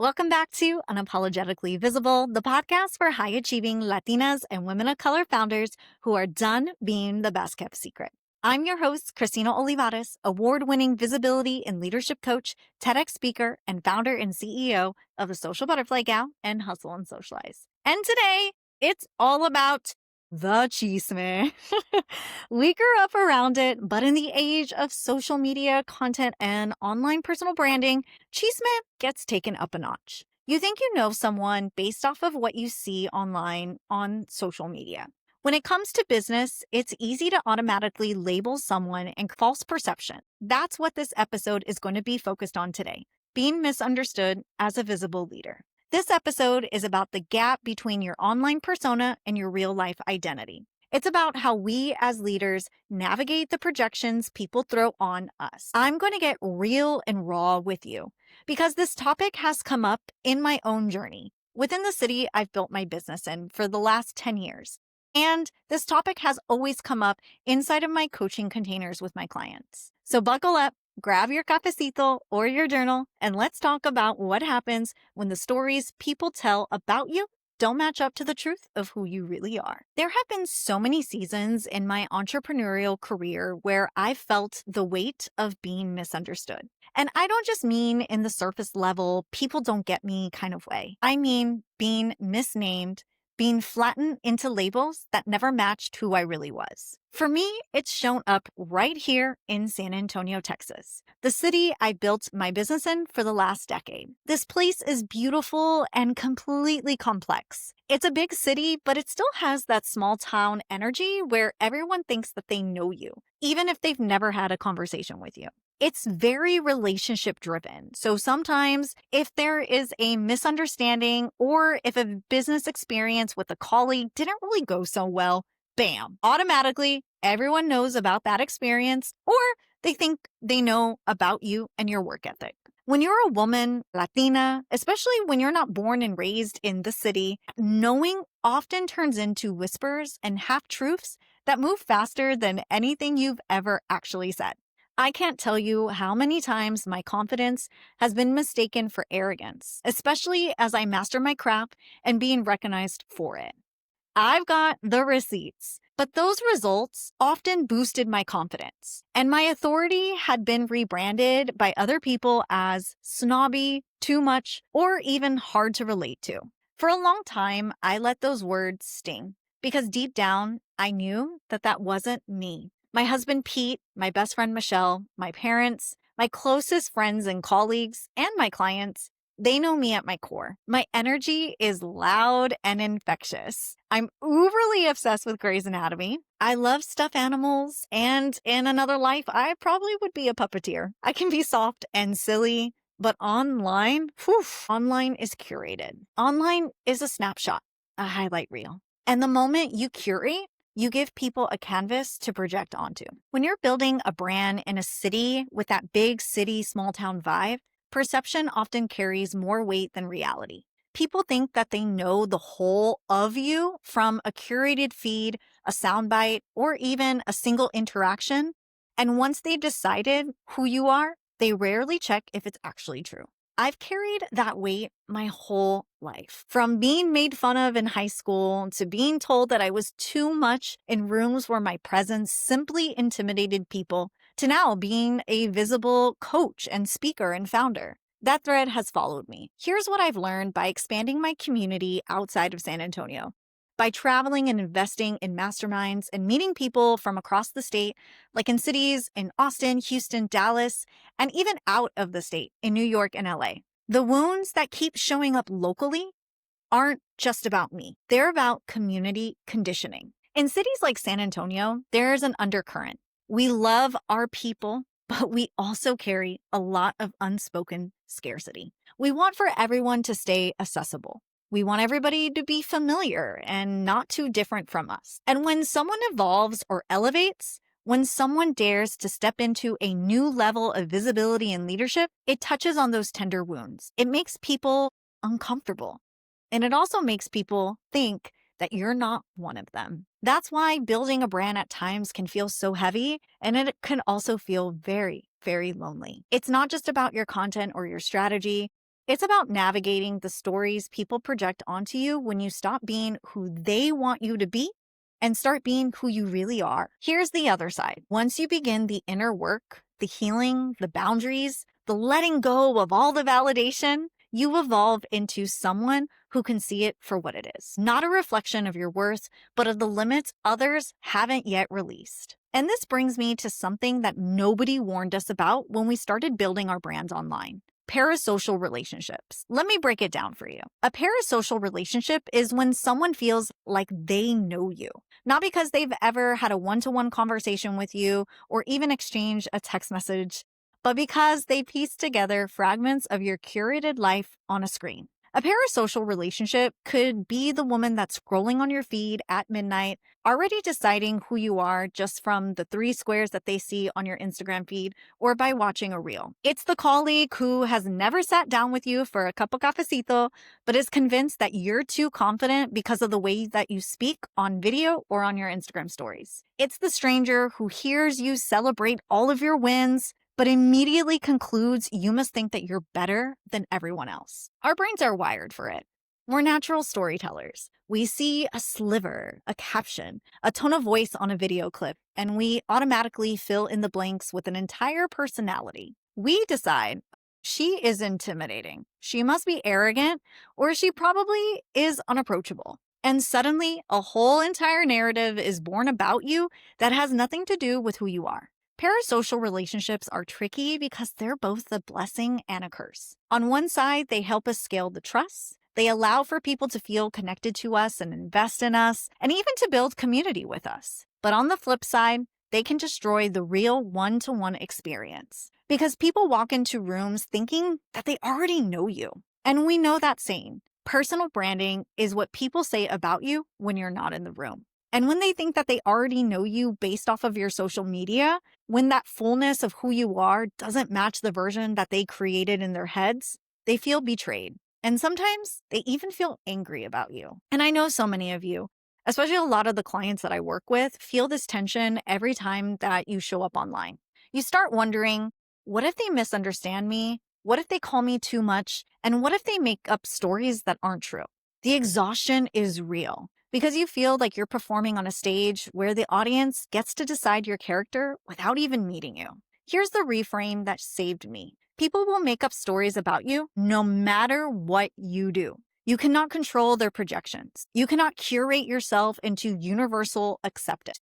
Welcome back to Unapologetically Visible, the podcast for high achieving Latinas and women of color founders who are done being the best kept secret. I'm your host, Christina Olivarez, award winning visibility and leadership coach, TEDx speaker, and founder and CEO of the Social Butterfly Gal and Hustle and Socialize. And today, it's all about the chisme. We grew up around it, but in the age of social media content and online personal branding, chisme gets taken up a notch. You think you know someone based off of what you see online on social media. When it comes to business, it's easy to automatically label someone and false perception. That's what this episode is going to be focused on today, being misunderstood as a visible leader. This episode is about the gap between your online persona and your real life identity. It's about how we as leaders navigate the projections people throw on us. I'm going to get real and raw with you because this topic has come up in my own journey within the city I've built my business in for the last 10 years. And this topic has always come up inside of my coaching containers with my clients. So buckle up, grab your cafecito or your journal, and let's talk about what happens when the stories people tell about you don't match up to the truth of who you really are. There have been so many seasons in my entrepreneurial career where I felt the weight of being misunderstood. And I don't just mean in the surface level, people don't get me kind of way. I mean being misnamed, being flattened into labels that never matched who I really was. For me, it's shown up right here in San Antonio, Texas, the city I built my business in for the last decade. This place is beautiful and completely complex. It's a big city, but it still has that small town energy where everyone thinks that they know you, even if they've never had a conversation with you. It's very relationship driven. So sometimes if there is a misunderstanding or if a business experience with a colleague didn't really go so well, bam, automatically everyone knows about that experience or they think they know about you and your work ethic. When you're a woman, Latina, especially when you're not born and raised in the city, knowing often turns into whispers and half-truths that move faster than anything you've ever actually said. I can't tell you how many times my confidence has been mistaken for arrogance, especially as I master my craft and being recognized for it. I've got the receipts, but those results often boosted my confidence, and my authority had been rebranded by other people as snobby, too much, or even hard to relate to. For a long time, I let those words sting because deep down, I knew that that wasn't me. My husband, Pete, my best friend, Michelle, my parents, my closest friends and colleagues, and my clients, they know me at my core. My energy is loud and infectious. I'm uberly obsessed with Grey's Anatomy. I love stuffed animals, and in another life, I probably would be a puppeteer. I can be soft and silly, but online, online is curated. Online is a snapshot, a highlight reel. And the moment you curate, you give people a canvas to project onto. When you're building a brand in a city with that big city, small town vibe, perception often carries more weight than reality. People think that they know the whole of you from a curated feed, a soundbite, or even a single interaction. And once they've decided who you are, they rarely check if it's actually true. I've carried that weight my whole life. From being made fun of in high school to being told that I was too much in rooms where my presence simply intimidated people, to now being a visible coach and speaker and founder. That thread has followed me. Here's what I've learned by expanding my community outside of San Antonio. By traveling and investing in masterminds and meeting people from across the state, like in cities in Austin, Houston, Dallas, and even out of the state in New York and LA. The wounds that keep showing up locally aren't just about me. They're about community conditioning. In cities like San Antonio, there's an undercurrent. We love our people, but we also carry a lot of unspoken scarcity. We want for everyone to stay accessible. We want everybody to be familiar and not too different from us. And when someone evolves or elevates, when someone dares to step into a new level of visibility and leadership, it touches on those tender wounds. It makes people uncomfortable. And it also makes people think that you're not one of them. That's why building a brand at times can feel so heavy, and it can also feel very, very lonely. It's not just about your content or your strategy. It's about navigating the stories people project onto you when you stop being who they want you to be and start being who you really are. Here's the other side. Once you begin the inner work, the healing, the boundaries, the letting go of all the validation, you evolve into someone who can see it for what it is. Not a reflection of your worth, but of the limits others haven't yet released. And this brings me to something that nobody warned us about when we started building our brands online. Parasocial relationships. Let me break it down for you. A parasocial relationship is when someone feels like they know you, not because they've ever had a one-to-one conversation with you or even exchanged a text message, but because they piece together fragments of your curated life on a screen. A parasocial relationship could be the woman that's scrolling on your feed at midnight, already deciding who you are just from the 3 squares that they see on your Instagram feed or by watching a reel. It's the colleague who has never sat down with you for a cup of cafecito, but is convinced that you're too confident because of the way that you speak on video or on your Instagram stories. It's the stranger who hears you celebrate all of your wins, but immediately concludes you must think that you're better than everyone else. Our brains are wired for it. We're natural storytellers. We see a sliver, a caption, a tone of voice on a video clip, and we automatically fill in the blanks with an entire personality. We decide, she is intimidating, she must be arrogant, or she probably is unapproachable. And suddenly, a whole entire narrative is born about you that has nothing to do with who you are. Parasocial relationships are tricky because they're both a blessing and a curse. On one side, they help us scale the trust. They allow for people to feel connected to us and invest in us, and even to build community with us. But on the flip side, they can destroy the real one-to-one experience because people walk into rooms thinking that they already know you. And we know that saying, personal branding is what people say about you when you're not in the room. And when they think that they already know you based off of your social media, when that fullness of who you are doesn't match the version that they created in their heads, they feel betrayed. And sometimes they even feel angry about you. And I know so many of you, especially a lot of the clients that I work with, feel this tension every time that you show up online. You start wondering, what if they misunderstand me? What if they call me too much? And what if they make up stories that aren't true? The exhaustion is real because you feel like you're performing on a stage where the audience gets to decide your character without even meeting you. Here's the reframe that saved me. People will make up stories about you no matter what you do. You cannot control their projections. You cannot curate yourself into universal acceptance.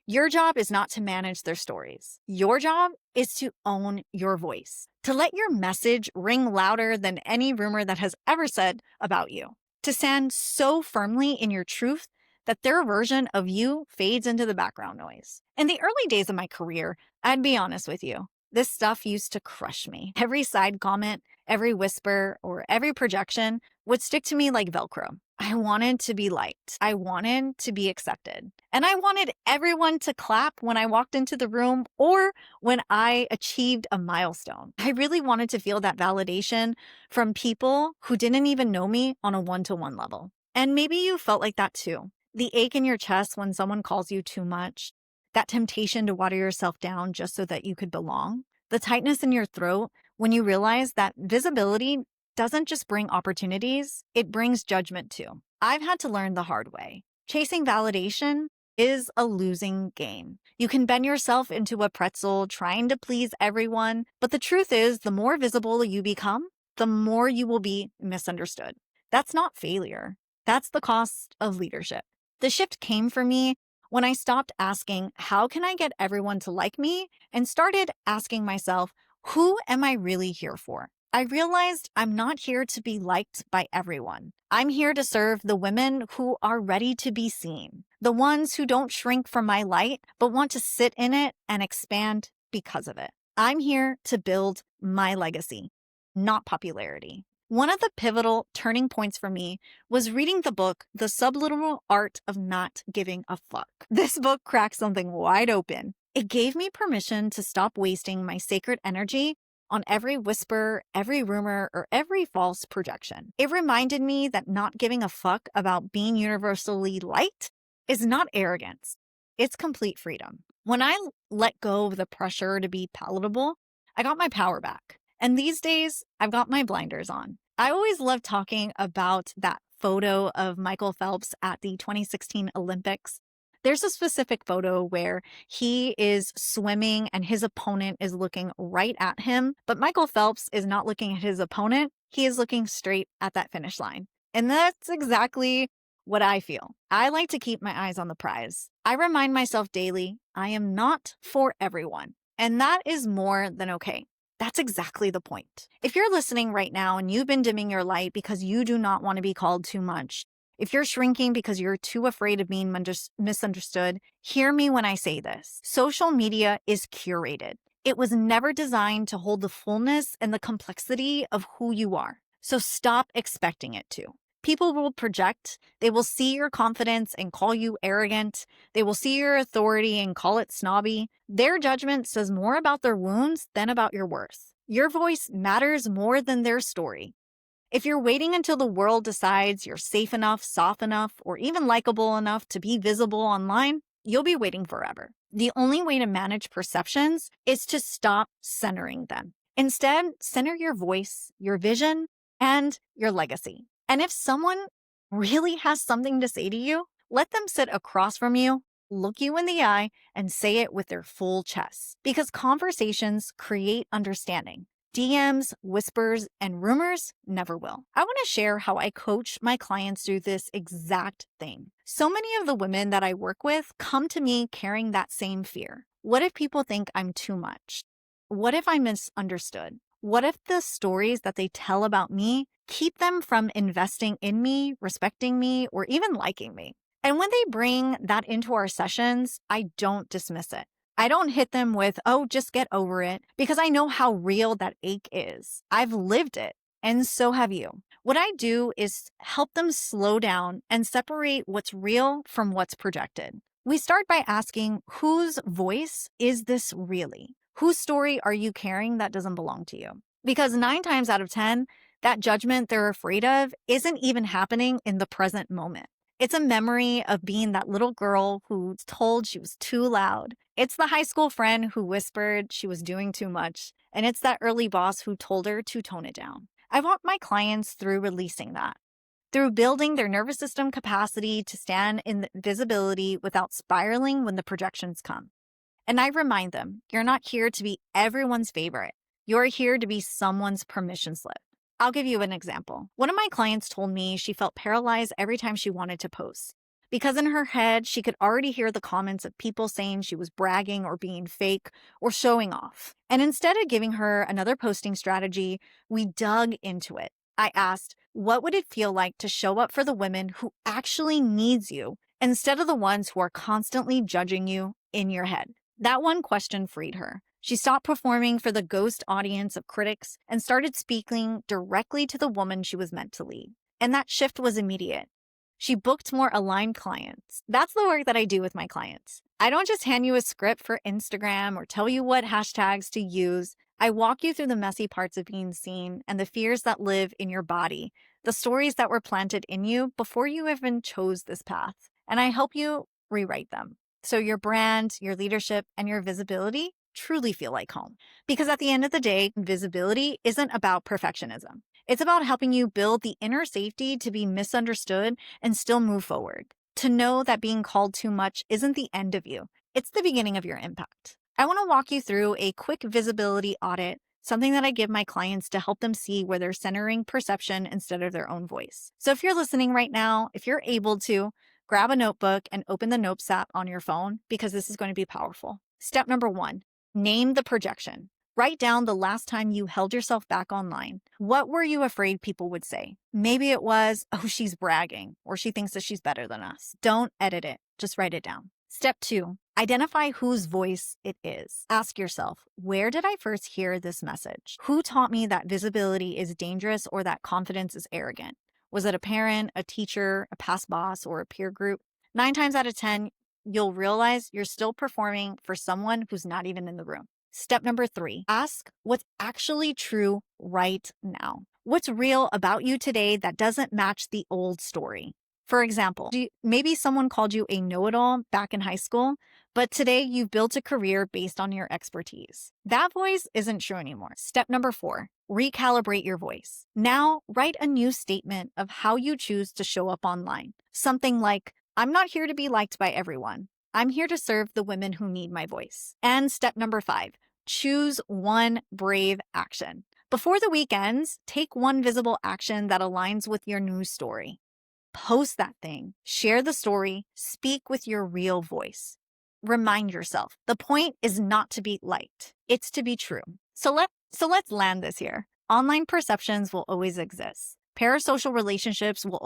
Your job is not to manage their stories. Your job is to own your voice, to let your message ring louder than any rumor that has ever said about you, to stand so firmly in your truth that their version of you fades into the background noise. In the early days of my career, I'd be honest with you, this stuff used to crush me. Every side comment, every whisper, or every projection would stick to me like Velcro. I wanted to be liked. I wanted to be accepted. And I wanted everyone to clap when I walked into the room or when I achieved a milestone. I really wanted to feel that validation from people who didn't even know me on a one-to-one level. And maybe you felt like that too. The ache in your chest when someone calls you too much, that temptation to water yourself down just so that you could belong, the tightness in your throat when you realize that visibility doesn't just bring opportunities, it brings judgment too. I've had to learn the hard way. Chasing validation is a losing game. You can bend yourself into a pretzel trying to please everyone, but the truth is, the more visible you become, the more you will be misunderstood. That's not failure. That's the cost of leadership. The shift came for me when I stopped asking, how can I get everyone to like me? And started asking myself, who am I really here for? I realized I'm not here to be liked by everyone. I'm here to serve the women who are ready to be seen, the ones who don't shrink from my light, but want to sit in it and expand because of it. I'm here to build my legacy, not popularity. One of the pivotal turning points for me was reading the book, The Subliminal Art of Not Giving a Fuck. This book cracked something wide open. It gave me permission to stop wasting my sacred energy on every whisper, every rumor, or every false projection. It reminded me that not giving a fuck about being universally liked is not arrogance. It's complete freedom. When I let go of the pressure to be palatable, I got my power back. And these days, I've got my blinders on. I always love talking about that photo of Michael Phelps at the 2016 Olympics. There's a specific photo where he is swimming and his opponent is looking right at him, but Michael Phelps is not looking at his opponent. He is looking straight at that finish line. And that's exactly what I feel. I like to keep my eyes on the prize. I remind myself daily, I am not for everyone. And that is more than okay. That's exactly the point. If you're listening right now and you've been dimming your light because you do not want to be called too much, if you're shrinking because you're too afraid of being misunderstood, hear me when I say this. Social media is curated. It was never designed to hold the fullness and the complexity of who you are. So stop expecting it to. People will project. They will see your confidence and call you arrogant. They will see your authority and call it snobby. Their judgment says more about their wounds than about your worth. Your voice matters more than their story. If you're waiting until the world decides you're safe enough, soft enough, or even likable enough to be visible online, you'll be waiting forever. The only way to manage perceptions is to stop centering them. Instead, center your voice, your vision, and your legacy. And if someone really has something to say to you, let them sit across from you, look you in the eye, and say it with their full chest. Because conversations create understanding. DMs, whispers, and rumors never will. I want to share how I coach my clients through this exact thing. So many of the women that I work with come to me carrying that same fear. What if people think I'm too much? What if I'm misunderstood? What if the stories that they tell about me keep them from investing in me, respecting me, or even liking me? And when they bring that into our sessions, I don't dismiss it. I don't hit them with, oh, just get over it, because I know how real that ache is. I've lived it, and so have you. What I do is help them slow down and separate what's real from what's projected. We start by asking, whose voice is this really? Whose story are you carrying that doesn't belong to you? Because 9 times out of 10, that judgment they're afraid of isn't even happening in the present moment. It's a memory of being that little girl who's told she was too loud. It's the high school friend who whispered she was doing too much. And it's that early boss who told her to tone it down. I walk my clients through releasing that, through building their nervous system capacity to stand in visibility without spiraling when the projections come. And I remind them, you're not here to be everyone's favorite. You're here to be someone's permission slip. I'll give you an example. One of my clients told me she felt paralyzed every time she wanted to post, because in her head, she could already hear the comments of people saying she was bragging or being fake or showing off. And instead of giving her another posting strategy, we dug into it. I asked, what would it feel like to show up for the women who actually needs you instead of the ones who are constantly judging you in your head? That one question freed her. She stopped performing for the ghost audience of critics and started speaking directly to the woman she was meant to lead. And that shift was immediate. She booked more aligned clients. That's the work that I do with my clients. I don't just hand you a script for Instagram or tell you what hashtags to use. I walk you through the messy parts of being seen and the fears that live in your body, the stories that were planted in you before you even chose this path. And I help you rewrite them, so your brand, your leadership, and your visibility truly feel like home. Because at the end of the day, visibility isn't about perfectionism. It's about helping you build the inner safety to be misunderstood and still move forward. To know that being called too much isn't the end of you. It's the beginning of your impact. I want to walk you through a quick visibility audit, something that I give my clients to help them see where they're centering perception instead of their own voice. So if you're listening right now, if you're able to, grab a notebook and open the Notes app on your phone, because this is going to be powerful. Step number 1, name the projection. Write down the last time you held yourself back online. What were you afraid people would say? Maybe it was, oh, she's bragging, or she thinks that she's better than us. Don't edit it. Just write it down. Step 2, identify whose voice it is. Ask yourself, where did I first hear this message? Who taught me that visibility is dangerous or that confidence is arrogant? Was it a parent, a teacher, a past boss, or a peer group? 9 times out of 10, you'll realize you're still performing for someone who's not even in the room. Step number 3, ask what's actually true right now. What's real about you today that doesn't match the old story? For example, maybe someone called you a know-it-all back in high school, but today you've built a career based on your expertise. That voice isn't true anymore. Step number 4, recalibrate your voice. Now, write a new statement of how you choose to show up online. Something like, I'm not here to be liked by everyone. I'm here to serve the women who need my voice. And step number 5, choose one brave action. Before the week ends, take one visible action that aligns with your news story. Post that thing, share the story, speak with your real voice. Remind yourself, the point is not to be liked, it's to be true. So let's land this here. Online perceptions will always exist. Parasocial relationships will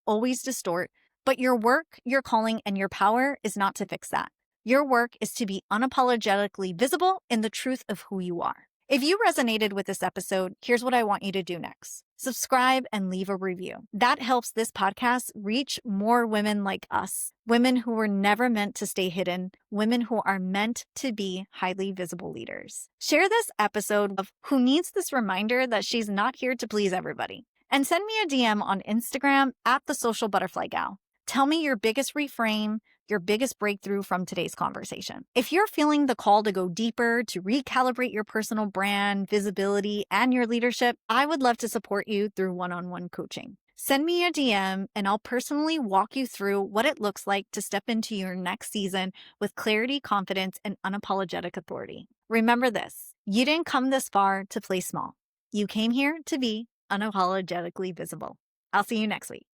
always distort, but your work, your calling, and your power is not to fix that. Your work is to be unapologetically visible in the truth of who you are. If you resonated with this episode, here's what I want you to do next. Subscribe and leave a review. That helps this podcast reach more women like us, women who were never meant to stay hidden, women who are meant to be highly visible leaders. Share this episode of who needs this reminder that she's not here to please everybody. And send me a DM on Instagram at the Social Butterfly Gal. Tell me your biggest reframe, your biggest breakthrough from today's conversation. If you're feeling the call to go deeper, to recalibrate your personal brand, visibility, and your leadership, I would love to support you through one-on-one coaching. Send me a DM and I'll personally walk you through what it looks like to step into your next season with clarity, confidence, and unapologetic authority. Remember this, you didn't come this far to play small. You came here to be unapologetically visible. I'll see you next week.